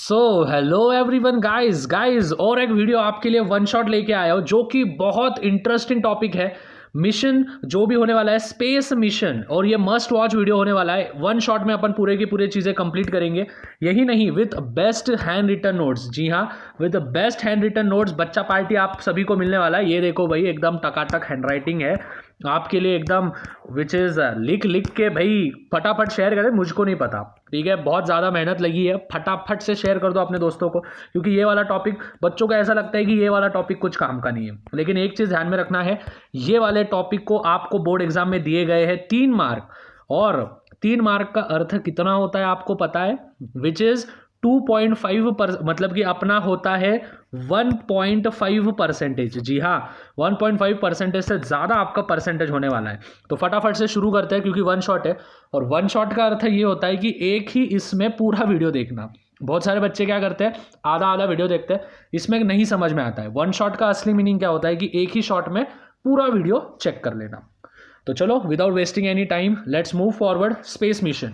So hello everyone guys guys और एक video आपके लिए वन शॉट लेके आया हो जो कि बहुत इंटरेस्टिंग टॉपिक है। मिशन जो भी होने वाला है स्पेस मिशन, और ये मस्ट वॉच वीडियो होने वाला है। वन शॉट में अपन पूरे की पूरे चीज़ें कंप्लीट करेंगे। यही नहीं, with best hand written notes. जी हाँ, with best hand written notes. बच्चा पार्टी आप सभी को मिलने वाला है। ये देखो भाई, एकदम टकाटक हैंड राइटिंग है आपके लिए एकदम, विच इज़ लिख लिख के भाई फटाफट शेयर करें। मुझको नहीं पता, ठीक है, बहुत ज़्यादा मेहनत लगी है। फटाफट से शेयर कर दो अपने दोस्तों को, क्योंकि ये वाला टॉपिक बच्चों को ऐसा लगता है कि ये वाला टॉपिक कुछ काम का नहीं है। लेकिन एक चीज़ ध्यान में रखना है, ये वाले टॉपिक को आपको बोर्ड एग्जाम में दिए गए हैं 3 मार्क, और 3 मार्क का अर्थ कितना होता है आपको पता है, विच इज़ 2.5 मतलब कि अपना होता है 1.5%। जी हाँ, 1.5% से ज़्यादा आपका परसेंटेज होने वाला है। तो फटाफट से शुरू करते हैं, क्योंकि वन शॉट है। और वन शॉट का अर्थ ये होता है कि एक ही इसमें पूरा वीडियो देखना। बहुत सारे बच्चे क्या करते हैं, आधा आधा वीडियो देखते हैं, इसमें नहीं समझ में आता है। वन शॉट का असली मीनिंग क्या होता है कि एक ही शॉट में पूरा वीडियो चेक कर लेना। तो चलो, without wasting any time, let's move forward. Space mission.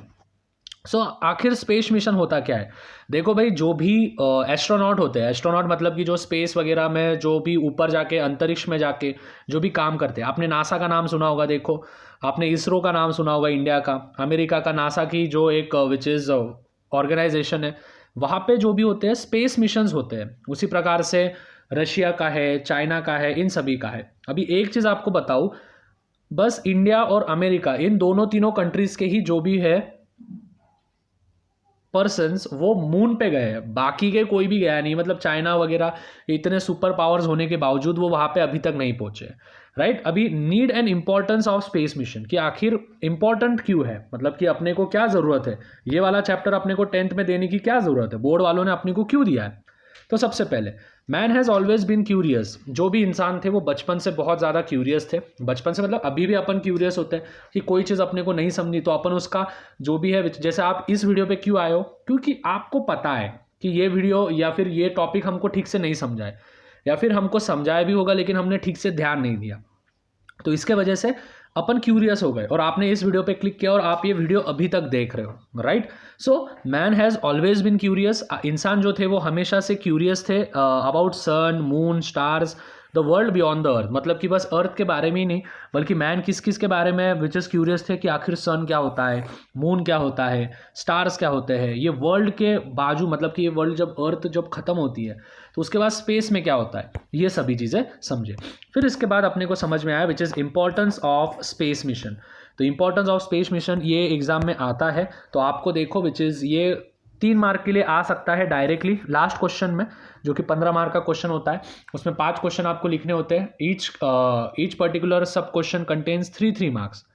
आखिर स्पेस मिशन होता क्या है? देखो भाई, जो भी एस्ट्रोनॉट होते हैं, एस्ट्रोनॉट मतलब कि जो स्पेस वगैरह में जो भी ऊपर जाके अंतरिक्ष में जाके जो भी काम करते हैं। आपने नासा का नाम सुना होगा, देखो आपने इसरो का नाम सुना होगा, इंडिया का, अमेरिका का नासा की जो एक विच इज़ ऑर्गेनाइजेशन है, वहाँ पे जो भी होते हैं स्पेस मिशंस होते हैं। उसी प्रकार से रशिया का है, चाइना का है, इन सभी का है। अभी एक चीज़ आपको बताऊँ, बस इंडिया और अमेरिका, इन दोनों तीनों कंट्रीज़ के ही जो भी है पर्सन्स, वो मून पे गए हैं। बाकी के कोई भी गया नहीं। मतलब चाइना वगैरह इतने सुपर पावर्स होने के बावजूद वो वहाँ पे अभी तक नहीं पहुँचे, राइट। अभी need and importance of space mission, कि आखिर इंपॉर्टेंट क्यों है, मतलब कि अपने को क्या ज़रूरत है। ये वाला चैप्टर अपने को 10th में देने की क्या ज़रूरत है, बोर्ड वालों ने अपने को क्यों दिया है। तो सबसे पहले, man has always been curious. जो भी इंसान थे वो बचपन से बहुत ज़्यादा क्यूरियस थे। बचपन से मतलब अभी भी अपन क्यूरियस होते हैं कि कोई चीज़ अपने को नहीं समझी तो अपन उसका जो भी है, जैसे आप इस वीडियो पे क्यों आए हो, क्योंकि आपको पता है कि ये वीडियो या फिर ये टॉपिक हमको ठीक से नहीं समझा है, या फिर हमको समझाया भी होगा लेकिन हमने ठीक से ध्यान नहीं दिया। तो इसके वजह से अपन क्यूरियस हो गए और आपने इस वीडियो पे क्लिक किया और आप ये वीडियो अभी तक देख रहे हो, right. So man has always been curious. इंसान जो थे वो हमेशा से क्यूरियस थे about sun, moon, stars, the world beyond the earth. मतलब कि बस अर्थ के बारे में ही नहीं, बल्कि मैन किस किस के बारे में विच इज़ क्यूरियस थे, कि आखिर सन क्या होता है, मून क्या होता है, स्टार्स क्या होते हैं, ये वर्ल्ड के बाजू, मतलब कि ये वर्ल्ड जब अर्थ जब खत्म होती है तो उसके बाद स्पेस में क्या होता है, ये सभी चीज़ें समझे। फिर इसके बाद अपने को समझ में आया which is importance of space mission. तो इंपॉर्टेंस ऑफ स्पेस मिशन ये एग्जाम में आता है, तो आपको देखो विच इज़ ये 3 मार्क के लिए आ सकता है डायरेक्टली लास्ट क्वेश्चन में, जो कि 15 मार्क का क्वेश्चन होता है। उसमें 5 क्वेश्चन आपको लिखने होते हैं। ईच पर्टिकुलर सब क्वेश्चन कंटेन्स 3 मार्क्स।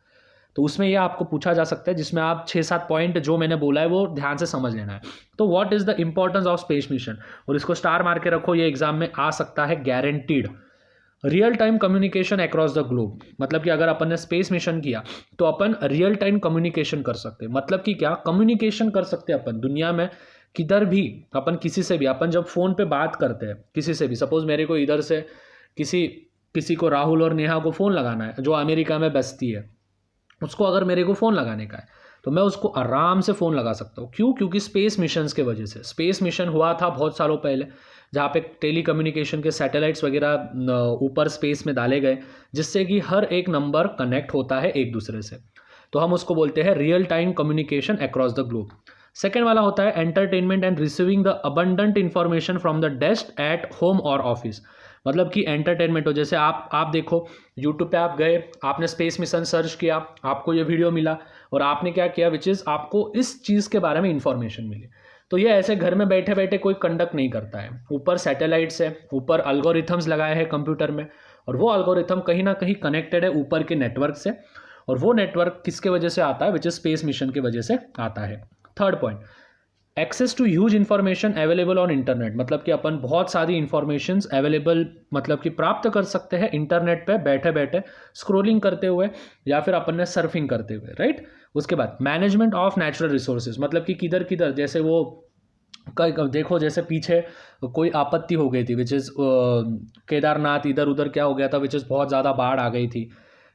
तो उसमें यह आपको पूछा जा सकता है, जिसमें आप 6-7 पॉइंट जो मैंने बोला है वो ध्यान से समझ लेना है। तो what is the importance of space mission, और इसको स्टार मार के रखो, ये एग्जाम में आ सकता है guaranteed. Real time communication across the globe, मतलब कि अगर अपन ने स्पेस मिशन किया तो अपन रियल टाइम कम्युनिकेशन कर सकते हैं। मतलब कि क्या कम्युनिकेशन कर सकते हैं अपन दुनिया में किधर भी, अपन किसी से भी। अपन जब फ़ोन पे बात करते हैं किसी से भी, सपोज़ मेरे को इधर से किसी किसी को राहुल और नेहा को फ़ोन लगाना है जो अमेरिका में बसती है, उसको अगर मेरे को फ़ोन लगाने का है तो मैं उसको आराम से फ़ोन लगा सकता हूँ। क्यों? क्योंकि स्पेस मिशंस के वजह से। स्पेस मिशन हुआ था बहुत सालों पहले, जहाँ पे टेली कम्युनिकेशन के सैटेलाइट्स वगैरह ऊपर स्पेस में डाले गए, जिससे कि हर एक नंबर कनेक्ट होता है एक दूसरे से। तो हम उसको बोलते हैं real time communication across the globe. Second वाला होता है entertainment and receiving the abundant information from the desk at home और ऑफिस। मतलब कि एंटरटेनमेंट हो, जैसे आप देखो यूट्यूब पे आप गए, आपने स्पेस मिशन सर्च किया, आपको ये वीडियो मिला और आपने क्या किया, विच इज़ आपको इस चीज़ के बारे में इंफॉर्मेशन मिली। तो ये ऐसे घर में बैठे बैठे कोई कंडक्ट नहीं करता है। ऊपर सैटेलाइट्स है, ऊपर अल्गोरिथम्स लगाए हैं कंप्यूटर में, और वो अल्गोरिथम कहीं ना कहीं कनेक्टेड है ऊपर के नेटवर्क से, और वो नेटवर्क किसके वजह से आता है, विच इज़ स्पेस मिशन की वजह से आता है। Third point, access to huge information available on internet. मतलब कि अपन बहुत सारी इंफॉर्मेशन अवेलेबल, मतलब कि प्राप्त कर सकते हैं इंटरनेट पे बैठे बैठे स्क्रोलिंग करते हुए, या फिर अपन ने सर्फिंग करते हुए, राइट। उसके बाद मैनेजमेंट ऑफ नेचुरल रिसोर्सेज, मतलब कि किधर किधर, जैसे वो देखो जैसे पीछे कोई आपत्ति हो गई थी, विच इज़ केदारनाथ, इधर उधर क्या हो गया था, विच इज़ बहुत ज़्यादा बाढ़ आ गई थी,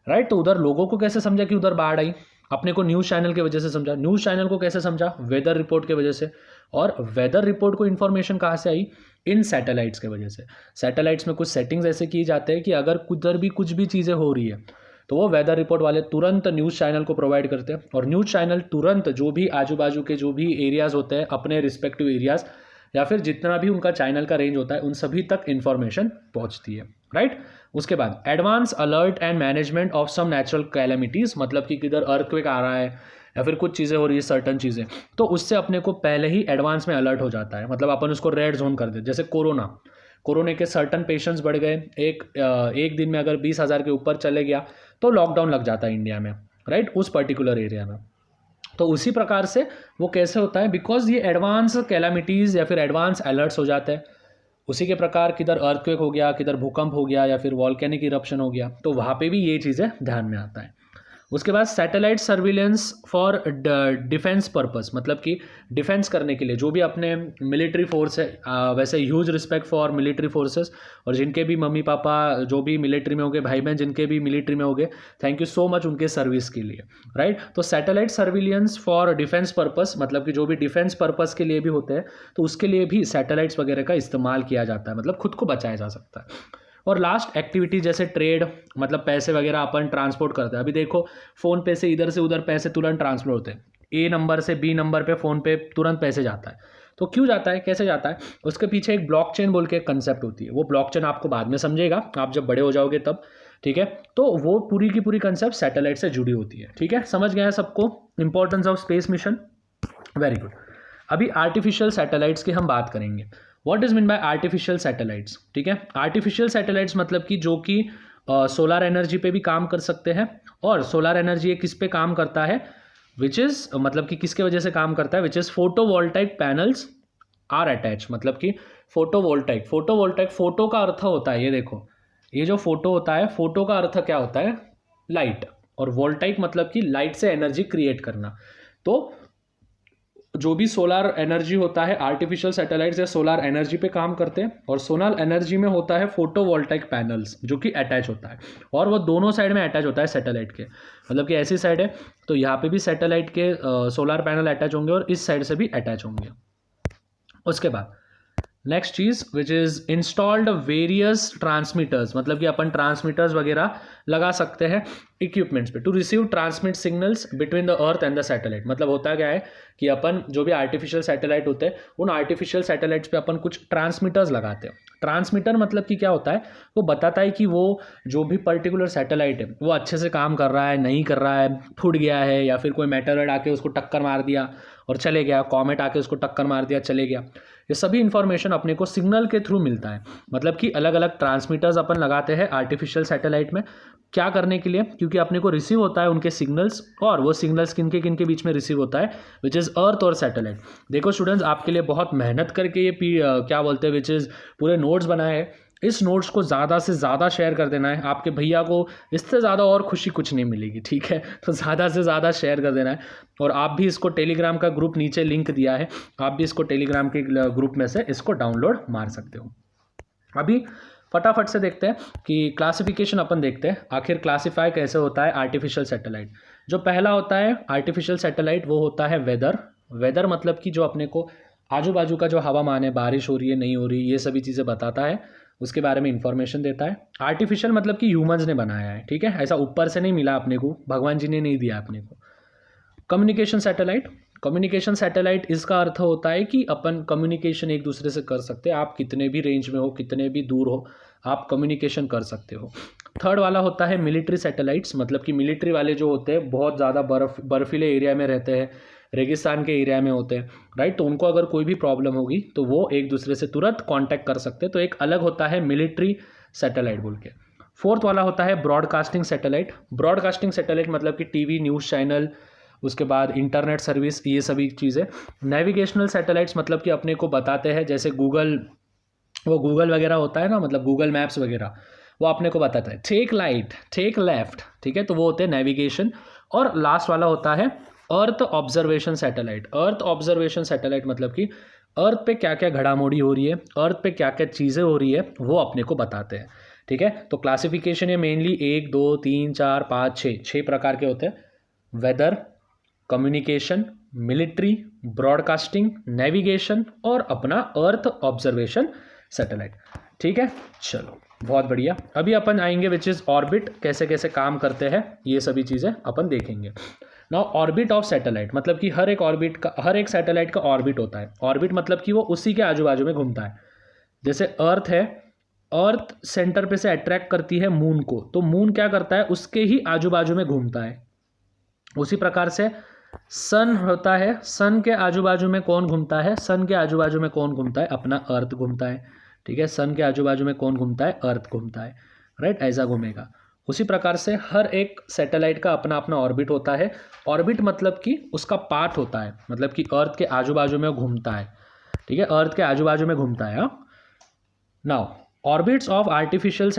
राइट। तो उधर लोगों को कैसे समझा कि उधर बाढ़ आई, अपने को न्यूज़ चैनल की वजह से समझा। न्यूज़ चैनल को कैसे समझा, वेदर रिपोर्ट की वजह से। और वेदर रिपोर्ट को इन्फॉर्मेशन कहाँ से आई? इन सैटेलाइट्स के वजह से। सैटेलाइट्स में कुछ सेटिंग्स ऐसे किए जाते हैं कि अगर उधर भी कुछ भी चीज़ें हो रही है तो वो वेदर रिपोर्ट वाले तुरंत न्यूज़ चैनल को प्रोवाइड करते हैं, और न्यूज़ चैनल तुरंत जो भी आजू बाजू के जो भी एरियाज़ होते हैं अपने रिस्पेक्टिव एरियाज़ या फिर जितना भी उनका चैनल का रेंज होता है उन सभी तक इन्फॉर्मेशन पहुंचती है, राइट। उसके बाद advance alert and management of some natural calamities, मतलब कि किधर अर्थक्वेक आ रहा है या फिर कुछ चीज़ें हो रही है सर्टन चीज़ें, तो उससे अपने को पहले ही एडवांस में अलर्ट हो जाता है, मतलब अपन उसको रेड जोन कर देते। जैसे कोरोना के सर्टन पेशेंट्स बढ़ गए, एक दिन में अगर 20,000 के ऊपर चले गया तो लॉकडाउन लग जाता है इंडिया में, राइट, उस पर्टिकुलर एरिया में। तो उसी प्रकार से वो कैसे होता है, बिकॉज ये एडवांस कैलामिटीज़ या फिर एडवांस अलर्ट्स हो जाते हैं। उसी के प्रकार किधर अर्थक्वेक हो गया, किधर भूकंप हो गया या फिर वॉल्केनिक इरप्शन हो गया, तो वहाँ पे भी ये चीज़ें ध्यान में आता है। उसके बाद satellite surveillance for defence purpose, मतलब कि डिफेंस करने के लिए जो भी अपने मिलिट्री फोर्स है, वैसे huge respect for military forces, और जिनके भी मम्मी पापा जो भी मिलिट्री में हो गए, भाई बहन जिनके भी मिलिट्री में हो गए, थैंक यू सो मच उनके सर्विस के लिए, राइट। तो satellite surveillance for defence purpose, मतलब कि जो भी डिफेंस पर्पस के लिए भी होते हैं तो उसके लिए भी सैटेलाइट्स वगैरह का इस्तेमाल किया जाता है, मतलब खुद को बचाया जा सकता है। और लास्ट एक्टिविटी जैसे ट्रेड, मतलब पैसे वगैरह अपन ट्रांसपोर्ट करते हैं। अभी देखो फ़ोन पे से इधर से उधर पैसे तुरंत ट्रांसफर होते हैं, ए नंबर से बी नंबर पे फ़ोन पे तुरंत पैसे जाता है। तो क्यों जाता है, कैसे जाता है, उसके पीछे एक ब्लॉकचेन बोल के एक कंसेप्ट होती है। वो ब्लॉकचेन आपको बाद में समझेगा, आप जब बड़े हो जाओगे तब, ठीक है। तो वो पूरी की पूरी कंसेप्ट सैटेलाइट से जुड़ी होती है, ठीक है। समझ गया है सबको importance of space mission? Very good. अभी आर्टिफिशियल सैटेलाइट्स की हम बात करेंगे। What is mean by artificial satellites? ठीक है, आर्टिफिशियल सैटेलाइट्स मतलब कि जो कि सोलर एनर्जी पे भी काम कर सकते हैं। और सोलर एनर्जी किस पे काम करता है, विच इज़ मतलब कि किसके वजह से काम करता है, which is photovoltaic panels are attach, मतलब कि फोटोवोल्टाइक फोटो का अर्थ होता है, ये देखो, ये जो फोटो होता है, फोटो का अर्थ क्या होता है, लाइट, और वोल्टाइक मतलब कि लाइट से एनर्जी क्रिएट करना। तो जो भी सोलर एनर्जी होता है, आर्टिफिशियल सैटेलाइट्स या सोलर एनर्जी पे काम करते हैं, और सोलर एनर्जी में होता है फोटोवोल्टाइक पैनल्स जो कि अटैच होता है, और वो दोनों साइड में अटैच होता है सैटेलाइट के, मतलब कि ऐसी साइड है तो यहाँ पे भी सैटेलाइट के सोलर पैनल अटैच होंगे और इस साइड से भी अटैच होंगे। उसके बाद next cheese which is installed various transmitters, मतलब कि अपन ट्रांसमीटर्स वगैरह लगा सकते हैं इक्विपमेंट्स पे to receive transmit signals between the earth and the satellite. मतलब होता क्या है कि अपन जो भी आर्टिफिशियल सैटेलाइट होते हैं उन आर्टिफिशियल सैटेलाइट्स पे अपन कुछ ट्रांसमीटर्स लगाते हैं। ट्रांसमीटर मतलब कि क्या होता है, वो बताता है कि वो जो भी पर्टिकुलर सैटेलाइट है वो अच्छे से काम कर रहा है, नहीं कर रहा है, फूट गया है, या फिर कोई मेटरॉइड आके उसको टक्कर मार दिया और चले गया, कॉमेट आके उसको टक्कर मार दिया चले गया। ये सभी इन्फॉर्मेशन अपने को सिग्नल के थ्रू मिलता है। मतलब कि अलग अलग ट्रांसमीटर्स अपन लगाते हैं आर्टिफिशियल सैटेलाइट में, क्या करने के लिए, क्योंकि अपने को रिसीव होता है उनके सिग्नल्स, और वो सिग्नल्स किन के बीच में रिसीव होता है, विच इज़ अर्थ और सैटेलाइट। देखो स्टूडेंट्स, आपके लिए बहुत मेहनत करके ये क्या बोलते हैं विच इज़ पूरे नोट्स बनाए हैं। इस नोट्स को ज़्यादा से ज़्यादा शेयर कर देना है, आपके भैया को इससे ज़्यादा और खुशी कुछ नहीं मिलेगी, ठीक है। तो ज़्यादा से ज़्यादा शेयर कर देना है, और आप भी इसको टेलीग्राम का ग्रुप नीचे लिंक दिया है, आप भी इसको टेलीग्राम के ग्रुप में से इसको डाउनलोड मार सकते हो। अभी फटाफट से देखते हैं कि क्लासिफिकेशन अपन देखते हैं, आखिर क्लासिफाई कैसे होता है आर्टिफिशियल सैटेलाइट। जो पहला होता है आर्टिफिशियल सैटेलाइट वो होता है वेदर मतलब कि जो अपने को आजू बाजू का जो हवामान है, बारिश हो रही है नहीं हो रही, ये सभी चीज़ें बताता है, उसके बारे में इंफॉर्मेशन देता है। आर्टिफिशियल मतलब कि ह्यूमंस ने बनाया है, ठीक है, ऐसा ऊपर से नहीं मिला अपने को, भगवान जी ने नहीं दिया अपने को। कम्युनिकेशन सैटेलाइट इसका अर्थ होता है कि अपन कम्युनिकेशन एक दूसरे से कर सकते हैं, आप कितने भी रेंज में हो, कितने भी दूर हो, आप कम्युनिकेशन कर सकते हो। थर्ड वाला होता है मिलिट्री सैटेलाइट्स, मतलब कि मिलिट्री वाले जो होते हैं बहुत ज़्यादा बर्फीले एरिया में रहते हैं, रेगिस्तान के एरिया में होते हैं, राइट, तो उनको अगर कोई भी प्रॉब्लम होगी तो वो एक दूसरे से तुरंत कांटेक्ट कर सकते हैं, तो एक अलग होता है मिलिट्री सैटेलाइट बोल के। फोर्थ वाला होता है ब्रॉडकास्टिंग सैटेलाइट मतलब कि टीवी न्यूज़ चैनल, उसके बाद इंटरनेट सर्विस, ये सभी चीज़ें। नेविगेशनल सैटेलाइट्स मतलब कि अपने को बताते हैं, जैसे गूगल वगैरह होता है ना, मतलब गूगल मैप्स वगैरह, वो अपने को बताता है टेक लाइट टेक लेफ्ट, ठीक है, तो वो होते हैं नेविगेशन। और लास्ट वाला होता है अर्थ ऑब्जर्वेशन सैटेलाइट मतलब कि अर्थ पे क्या क्या घड़ामोड़ी हो रही है, अर्थ पे क्या क्या चीज़ें हो रही है, वो अपने को बताते हैं, ठीक है। तो क्लासिफिकेशन ये मेनली 1 2 3 4 5 6 प्रकार के होते हैं। Weather, communication, military, broadcasting, navigation और अपना अर्थ ऑब्जर्वेशन सैटेलाइट। ठीक है, चलो बहुत बढ़िया। अभी अपन आएंगे विच इज़ ऑर्बिट, कैसे कैसे काम करते हैं ये सभी चीज़ें अपन देखेंगे। नाउ ऑर्बिट ऑफ सैटेलाइट मतलब कि हर एक सैटेलाइट का ऑर्बिट होता है। ऑर्बिट मतलब कि वो उसी के आजू बाजू में घूमता है। जैसे अर्थ है, अर्थ सेंटर पे से अट्रैक्ट करती है मून को, तो मून क्या करता है, उसके ही आजू बाजू में घूमता है। उसी प्रकार से सन होता है, सन के आजू बाजू में कौन घूमता है, सन के आजू बाजू में कौन घूमता है, अपना अर्थ घूमता है। ठीक है, सन के आजू बाजू में कौन घूमता है, अर्थ घूमता है। राइट, ऐसा घूमेगा। उसी प्रकार से हर एक सैटेलाइट का अपना अपना ऑर्बिट होता है। ऑर्बिट मतलब कि उसका पाथ होता है, मतलब कि अर्थ के आजू बाजू में घूमता है। ठीक है, अर्थ के आजू बाजू में घूमता है। Now orbits of artificial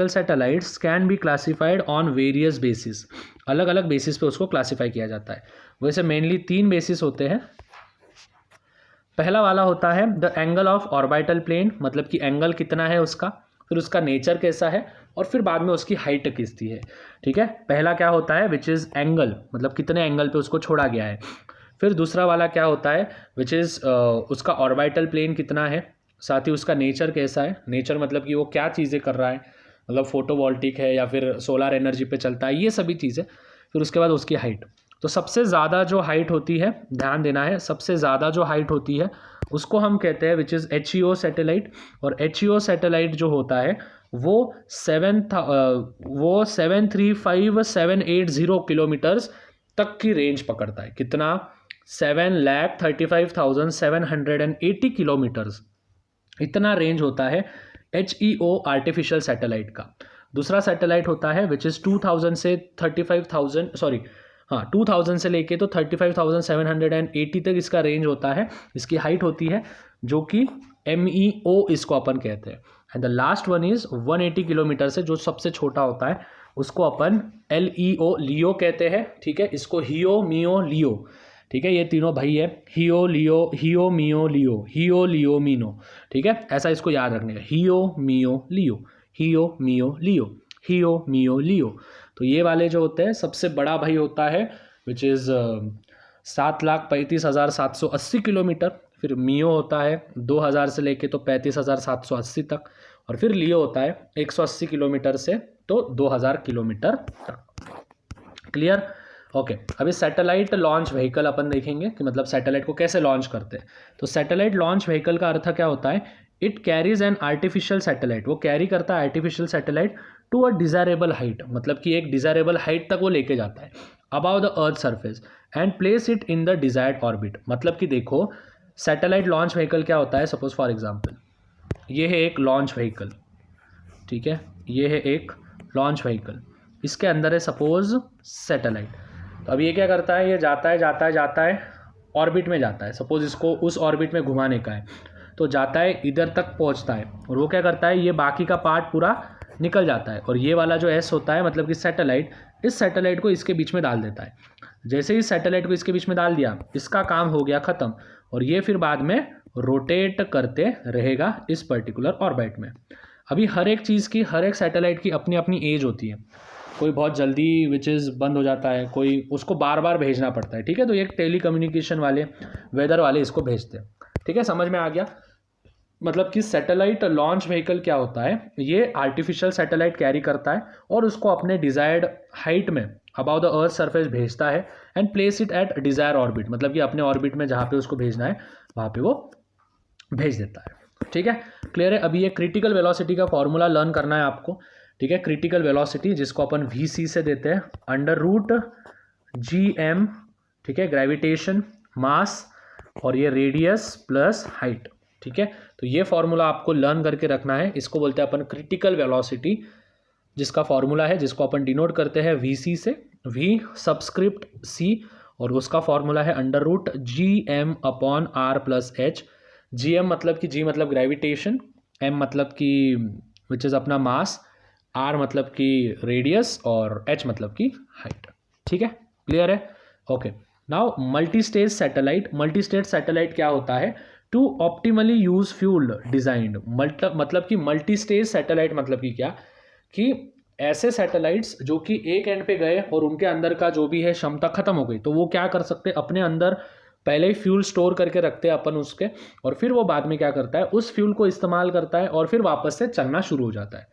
satellites can be classified on various basis। अलग अलग बेसिस पे उसको क्लासीफाई किया जाता है। वैसे मेनली 3 बेसिस होते हैं। पहला वाला होता है the angle of orbital plane, मतलब कि एंगल कितना है उसका, फिर उसका नेचर कैसा है, और फिर बाद में उसकी हाइट कितनी है। ठीक है, पहला क्या होता है विच इज़ एंगल, मतलब कितने एंगल पे उसको छोड़ा गया है। फिर दूसरा वाला क्या होता है विच इज़ उसका ऑर्बिटल प्लेन कितना है, साथ ही उसका नेचर कैसा है। नेचर मतलब कि वो क्या चीज़ें कर रहा है, मतलब फोटोवोल्टिक है या फिर सोलर एनर्जी पे चलता है, ये सभी चीज़ें। फिर उसके बाद उसकी हाइट। तो सबसे ज़्यादा जो हाइट होती है, ध्यान देना है, सबसे ज़्यादा जो हाइट होती है उसको हम कहते हैं विच इज़ HEO सैटेलाइट। और HEO सैटेलाइट जो होता है वो 735,780 किलोमीटर्स तक की रेंज पकड़ता है। कितना, 7,35,780 किलोमीटर्स, इतना रेंज होता है HEO आर्टिफिशियल सैटेलाइट का। दूसरा सैटेलाइट होता है विच इज़ 2000 से 35,000 सॉरी हाँ 2000 से लेके तो 35,780 तक इसका रेंज होता है, इसकी हाइट होती है, जो कि MEO इसको अपन कहते हैं। And the last one is 180 kilometre से, जो सबसे छोटा होता है उसको अपन LEO लियो कहते हैं। ठीक है, इसको हियो मियो लियो। ठीक है, ये तीनों भाई है, हियो लियो, हियो मियो लियो, हियो लियो मीनो। ठीक है, ऐसा इसको याद रखने का, हियो मियो लियो, हियो मियो लियो, हियो मियो लियो। तो ये वाले जो होते हैं, सबसे बड़ा भाई होता है विच इज़ 7,35,780 किलोमीटर। फिर मियो होता है 2000 से लेके तो 35,780 तक। और फिर लियो होता है 180 किलोमीटर से तो 2000 किलोमीटर तक। Clear, okay. अभी सैटेलाइट लॉन्च व्हीकल अपन देखेंगे कि मतलब सैटेलाइट को कैसे लॉन्च करते हैं। तो सैटेलाइट लॉन्च व्हीकल का अर्थ क्या होता है, it carries an artificial satellite, वो कैरी करता है artificial satellite to a desirable height, मतलब कि एक डिज़ायरेबल हाइट तक वो लेके जाता है about the earth surface and place it in the desired orbit. मतलब कि देखो सैटेलाइट लॉन्च व्हीकल क्या होता है, सपोज फॉर एग्जांपल ये है एक लॉन्च व्हीकल। ठीक है, ये है एक लॉन्च व्हीकल, इसके अंदर है सपोज सैटेलाइट। तो अब ये क्या करता है, ये जाता है ऑर्बिट में जाता है। सपोज इसको उस ऑर्बिट में घुमाने का है, तो जाता है इधर तक पहुंचता है, और वो क्या करता है, ये बाकी का पार्ट पूरा निकल जाता है, और ये वाला जो S होता है मतलब कि सैटेलाइट, इस सैटेलाइट को इसके बीच में डाल देता है। जैसे ही सैटेलाइट को इसके बीच में डाल दिया, इसका काम हो गया ख़त्म, और ये फिर बाद में रोटेट करते रहेगा इस पर्टिकुलर ऑर्बिट में। अभी हर एक चीज़ की, हर एक सैटेलाइट की अपनी अपनी एज होती है। कोई बहुत जल्दी विच इज़ बंद हो जाता है, कोई उसको बार बार भेजना पड़ता है। ठीक है, तो ये टेली कम्युनिकेशन वाले, वेदर वाले इसको भेजते हैं। ठीक है, समझ में आ गया। मतलब कि सैटेलाइट लॉन्च व्हीकल क्या होता है, ये आर्टिफिशियल सैटेलाइट कैरी करता है और उसको अपने डिज़ायर्ड हाइट में अबाउ द अर्थ सरफेस भेजता है and place it at desire orbit, मतलब कि अपने ऑर्बिट में जहाँ पे उसको भेजना है वहाँ पे वो भेज देता है। ठीक है, क्लियर है। अभी ये क्रिटिकल वेलोसिटी का फॉर्मूला लर्न करना है आपको। ठीक है, क्रिटिकल वेलोसिटी जिसको अपन VC से देते हैं, √GM। ठीक है, ग्रेविटेशन, मास और ये रेडियस प्लस हाइट। ठीक है, तो ये फॉर्मूला आपको लर्न करके रखना है। इसको बोलते हैं अपन क्रिटिकल वेलोसिटी, जिसका फॉर्मूला है, जिसको अपन डिनोट करते हैं VC से, V सबस्क्रिप्ट C, और उसका फॉर्मूला है √GM/R+H। GM मतलब कि G मतलब ग्रेविटेशन, M मतलब कि विच इज़ अपना मास, R मतलब कि रेडियस और H मतलब कि हाइट। ठीक है, क्लियर है। Okay, now multi stage satellite. Multi stage satellite क्या होता है, to optimally use fuel designed. मतलब कि मल्टी स्टेज सैटेलाइट मतलब कि क्या, कि ऐसे सैटेलाइट्स जो कि एक एंड पे गए और उनके अंदर का जो भी है क्षमता खत्म हो गई, तो वो क्या कर सकते हैं, अपने अंदर पहले ही फ्यूल स्टोर करके रखते हैं अपन उसके, और फिर वो बाद में क्या करता है, उस फ्यूल को इस्तेमाल करता है और फिर वापस से चलना शुरू हो जाता है।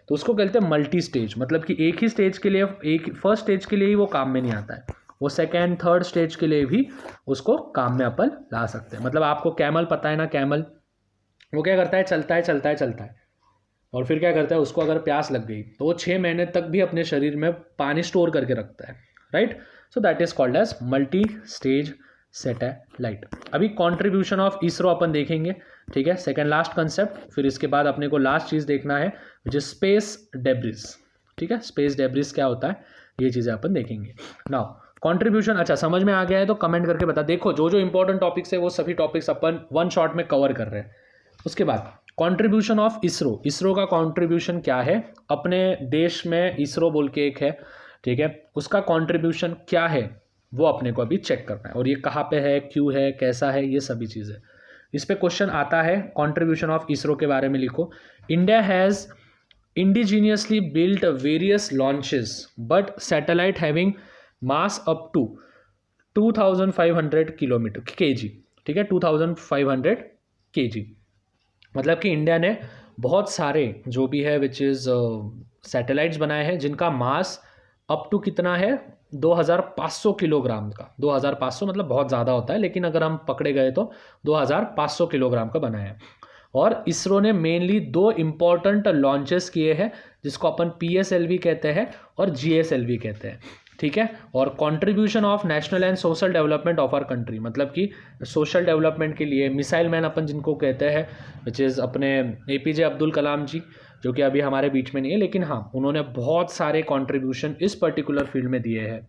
तो उसको कहते हैं मल्टी स्टेज, मतलब कि एक ही स्टेज के लिए, एक फर्स्ट स्टेज के लिए ही वो काम में नहीं आता है, वो सेकेंड थर्ड स्टेज के लिए भी उसको काम में अपन ला सकते हैं। मतलब आपको कैमल पता है ना, कैमल वो क्या करता है, चलता है चलता है चलता है, और फिर क्या करता है, उसको अगर प्यास लग गई तो वो 6 महीने तक भी अपने शरीर में पानी स्टोर करके रखता है, right. So that is called as multi stage satellite. अभी कॉन्ट्रीब्यूशन ऑफ इसरो अपन देखेंगे, ठीक है, सेकेंड लास्ट कंसेप्ट। फिर इसके बाद अपने को लास्ट चीज़ देखना है विच इज स्पेस डेब्रिस, ठीक है, स्पेस डेब्रिस क्या होता है, ये चीज़ें अपन देखेंगे। नाउ कॉन्ट्रीब्यूशन, अच्छा समझ में आ गया है तो कमेंट करके बता। देखो जो जो इंपॉर्टेंट टॉपिक्स है वो सभी टॉपिक्स अपन वन शॉट में कवर कर रहे हैं। उसके बाद कंट्रीब्यूशन ऑफ इसरो, इसरो का कंट्रीब्यूशन क्या है, अपने देश में इसरो बोल के एक है, ठीक है, उसका कंट्रीब्यूशन क्या है वो अपने को अभी चेक करना है, और ये कहाँ पे है, क्यों है, कैसा है, ये सभी चीज़ें इस पे क्वेश्चन आता है। कंट्रीब्यूशन ऑफ इसरो के बारे में लिखो, India has indigenously built various launches but satellite having mass up to 2500 kilometre kg, ठीक है, 2500 kg। मतलब कि इंडिया ने बहुत सारे जो भी है विच इज़ सैटेलाइट्स बनाए हैं जिनका मास अप टू कितना है, 2500 किलोग्राम का। 2500 मतलब बहुत ज़्यादा होता है, लेकिन अगर हम पकड़े गए तो 2500 किलोग्राम का बनाया है। और इसरो ने मेनली 2 इम्पॉर्टेंट लॉन्चेस किए हैं जिसको अपन PSLV कहते हैं और GSLV कहते हैं, ठीक है। और contribution of national and social development of our country, मतलब कि सोशल डेवलपमेंट के लिए मिसाइल मैन अपन जिनको कहते हैं विच इज़ अपने APJ अब्दुल कलाम जी, जो कि अभी हमारे बीच में नहीं है, लेकिन हाँ उन्होंने बहुत सारे कंट्रीब्यूशन इस पर्टिकुलर फील्ड में दिए हैं।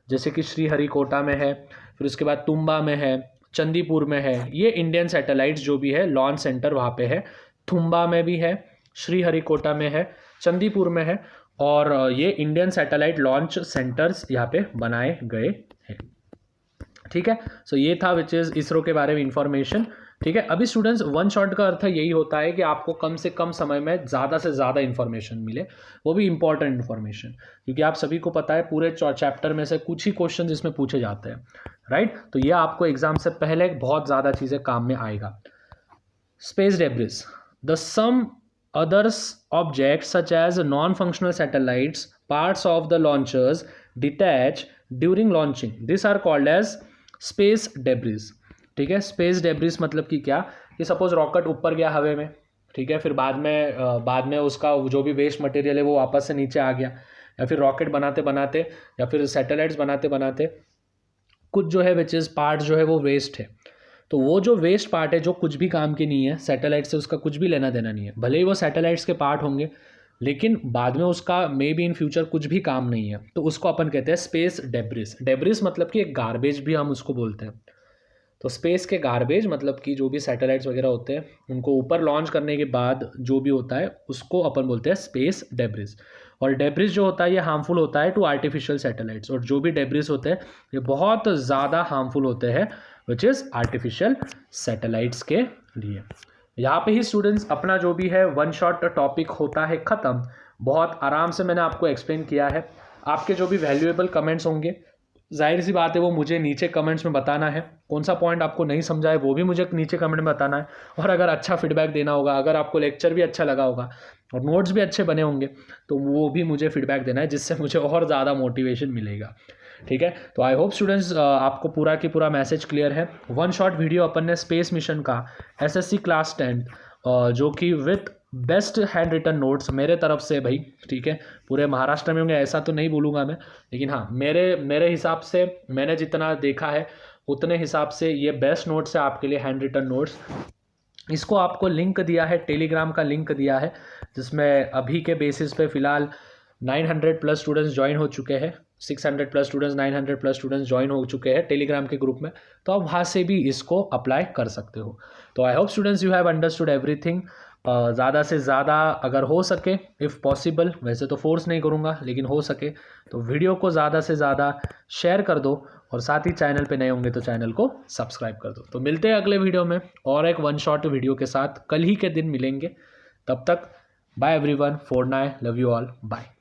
जैसे कि श्रीहरिकोटा में है, फिर उसके बाद तुम्बा में है, चंदीपुर में है, ये इंडियन सैटेलाइट्स जो भी है लॉन्च सेंटर वहाँ पे है। तुम्बा में भी है, श्रीहरिकोटा में है, चंदीपुर में है, और ये इंडियन सैटेलाइट लॉन्च सेंटर्स यहाँ पे बनाए गए हैं, ठीक है। सो ये था विच इज़ इसरो के बारे में इंफॉर्मेशन, ठीक है। अभी स्टूडेंट्स वन शॉट का अर्थ यही होता है कि आपको कम से कम समय में ज़्यादा से ज़्यादा इन्फॉर्मेशन मिले, वो भी इंपॉर्टेंट इन्फॉर्मेशन, क्योंकि आप सभी को पता है पूरे चैप्टर में से कुछ ही क्वेश्चन इसमें पूछे जाते हैं, राइट। तो ये आपको एग्जाम से पहले बहुत ज़्यादा चीज़ें काम में आएगा। Space debris, the some others objects such as non-functional satellites, parts of the launchers detach during launching, these are called as space debris, ठीक है। स्पेस डेब्रिस मतलब कि क्या, कि सपोज रॉकेट ऊपर गया हवा में, ठीक है, फिर बाद में उसका जो भी वेस्ट मटेरियल है वो वापस से नीचे आ गया, या फिर रॉकेट बनाते बनाते या फिर सैटेलाइट्स बनाते बनाते कुछ जो है विच इज़ पार्ट जो है वो वेस्ट है, तो वो जो वेस्ट पार्ट है जो कुछ भी काम की नहीं है, सैटेलाइट से उसका कुछ भी लेना देना नहीं है, भले ही वो सैटेलाइट्स के पार्ट होंगे लेकिन बाद में उसका मे बी इन फ्यूचर कुछ भी काम नहीं है, तो उसको अपन कहते हैं स्पेस डेब्रिस। डेब्रिस मतलब कि एक गार्बेज भी हम उसको बोलते हैं। तो स्पेस के गार्बेज मतलब कि जो भी सैटेलाइट्स वगैरह होते हैं उनको ऊपर लॉन्च करने के बाद जो भी होता है उसको अपन बोलते हैं स्पेस डेब्रिस। और डेब्रिस जो होता है ये हार्मफुल होता है टू आर्टिफिशियल सैटेलाइट्स, और जो भी डेब्रिस होते हैं ये बहुत ज़्यादा हार्मफुल होते हैं विच इज़ आर्टिफिशियल सैटेलाइट्स के लिए। यहाँ पे ही स्टूडेंट्स अपना जो भी है वन शॉट टॉपिक होता है ख़त्म। बहुत आराम से मैंने आपको एक्सप्लेन किया है। आपके जो भी वैल्यूएबल कमेंट्स होंगे जाहिर सी बात है वो मुझे नीचे कमेंट्स में बताना है, कौन सा पॉइंट आपको नहीं समझा है वो भी मुझे नीचे कमेंट में बताना है, और अगर अच्छा फीडबैक देना होगा, अगर आपको लेक्चर भी अच्छा लगा होगा और नोट्स भी अच्छे बने होंगे तो वो भी मुझे फीडबैक देना है, जिससे मुझे और ज़्यादा मोटिवेशन मिलेगा, ठीक है। तो आई होप स्टूडेंट्स आपको पूरा की पूरा मैसेज क्लियर है। वन शॉट वीडियो अपन ने स्पेस मिशन का SSC क्लास 10 जो कि with best hand written notes मेरे तरफ से भाई, ठीक है, पूरे महाराष्ट्र में होंगे ऐसा तो नहीं बोलूँगा मैं, लेकिन हाँ मेरे हिसाब से मैंने जितना देखा है उतने हिसाब से ये बेस्ट नोट्स है आपके लिए, हैंड रिटन नोट्स। इसको आपको लिंक दिया है, टेलीग्राम का लिंक दिया है, जिसमें अभी के बेसिस पे फ़िलहाल 900 प्लस स्टूडेंट्स ज्वाइन हो चुके हैं, 600 plus students 900 plus students join हो चुके हैं टेलीग्राम के ग्रुप में, तो आप वहाँ से भी इसको अप्लाई कर सकते हो। तो I hope students you have understood everything. ज़्यादा से ज़्यादा अगर हो सके इफ़ पॉसिबल, वैसे तो फोर्स नहीं करूँगा लेकिन हो सके तो वीडियो को ज़्यादा से ज़्यादा शेयर कर दो, और साथ ही चैनल पे नए होंगे तो चैनल को सब्सक्राइब कर दो। तो मिलते हैं अगले वीडियो में और एक वन शॉट वीडियो के साथ, कल ही के दिन मिलेंगे। तब तक bye everyone, for now love you all, bye.